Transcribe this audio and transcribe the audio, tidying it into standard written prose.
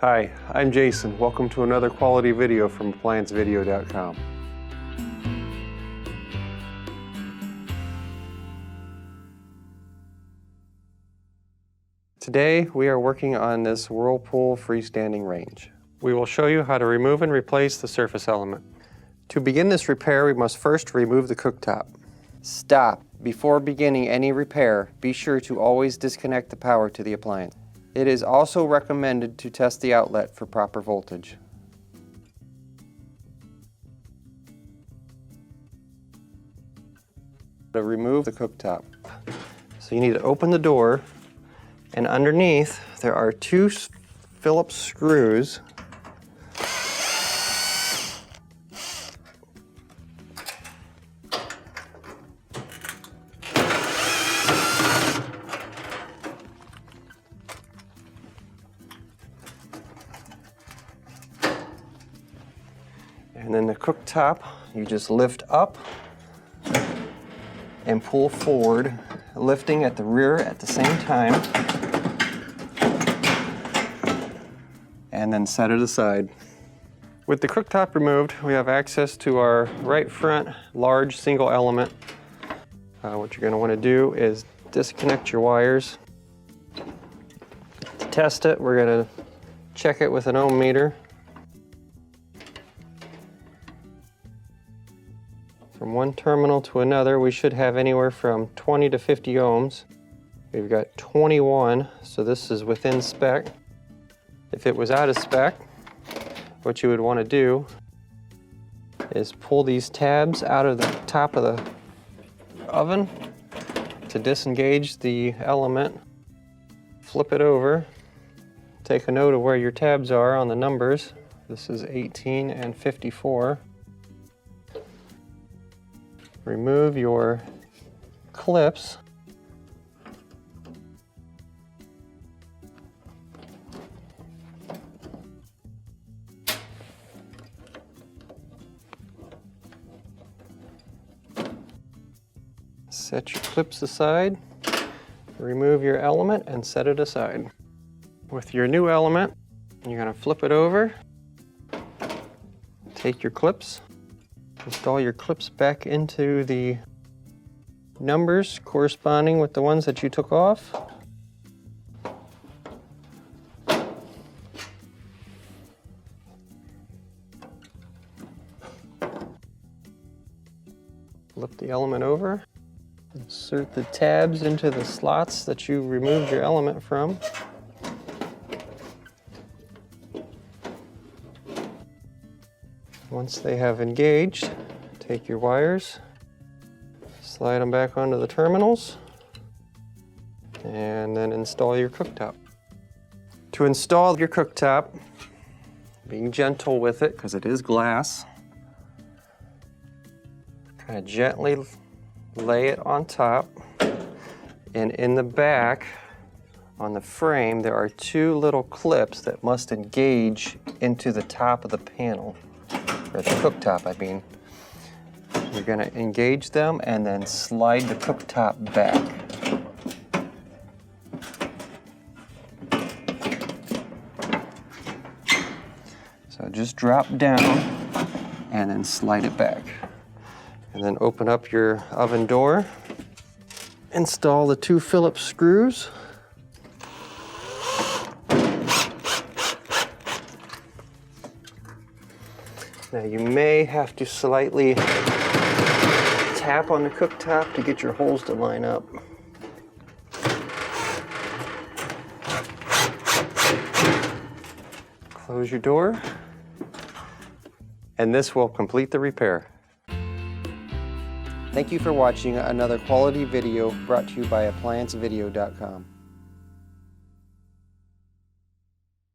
Hi, I'm Jason. Welcome to another quality video from ApplianceVideo.com. Today we are working on this Whirlpool freestanding range. We will show you how to remove and replace the surface element. To begin this repair, we must first remove the cooktop. Stop. Before beginning any repair, be sure to always disconnect the power to the appliance. It is also recommended to test the outlet for proper voltage. To remove the cooktop. So you need to open the door, and underneath there are two Phillips screws . And then the cooktop, you just lift up and pull forward, lifting at the rear at the same time, and then set it aside. With the cooktop removed, we have access to our right front large single element. What you're going to want to do is disconnect your wires. To test it, we're going to check it with an ohm meter. From one terminal to another, we should have anywhere from 20 to 50 ohms. We've got 21, so this is within spec. If it was out of spec, what you would want to do is pull these tabs out of the top of the oven to disengage the element. Flip it over. Take a note of where your tabs are on the numbers. This is 18 and 54. Remove your clips. Set your clips aside. Remove your element and set it aside. With your new element, you're going to flip it over. Take your clips. Install your clips back into the numbers corresponding with the ones that you took off. Flip the element over. Insert the tabs into the slots that you removed your element from. Once they have engaged, take your wires, slide them back onto the terminals, and then install your cooktop. To install your cooktop, being gentle with it because it is glass, kind of gently lay it on top, and in the back on the frame there are two little clips that must engage into the top of the panel. Or the cooktop, I mean. You're going to engage them and then slide the cooktop back. So just drop down and then slide it back. And then open up your oven door. Install the two Phillips screws. Now you may have to slightly tap on the cooktop to get your holes to line up. Close your door, and this will complete the repair. Thank you for watching another quality video brought to you by ApplianceVideo.com.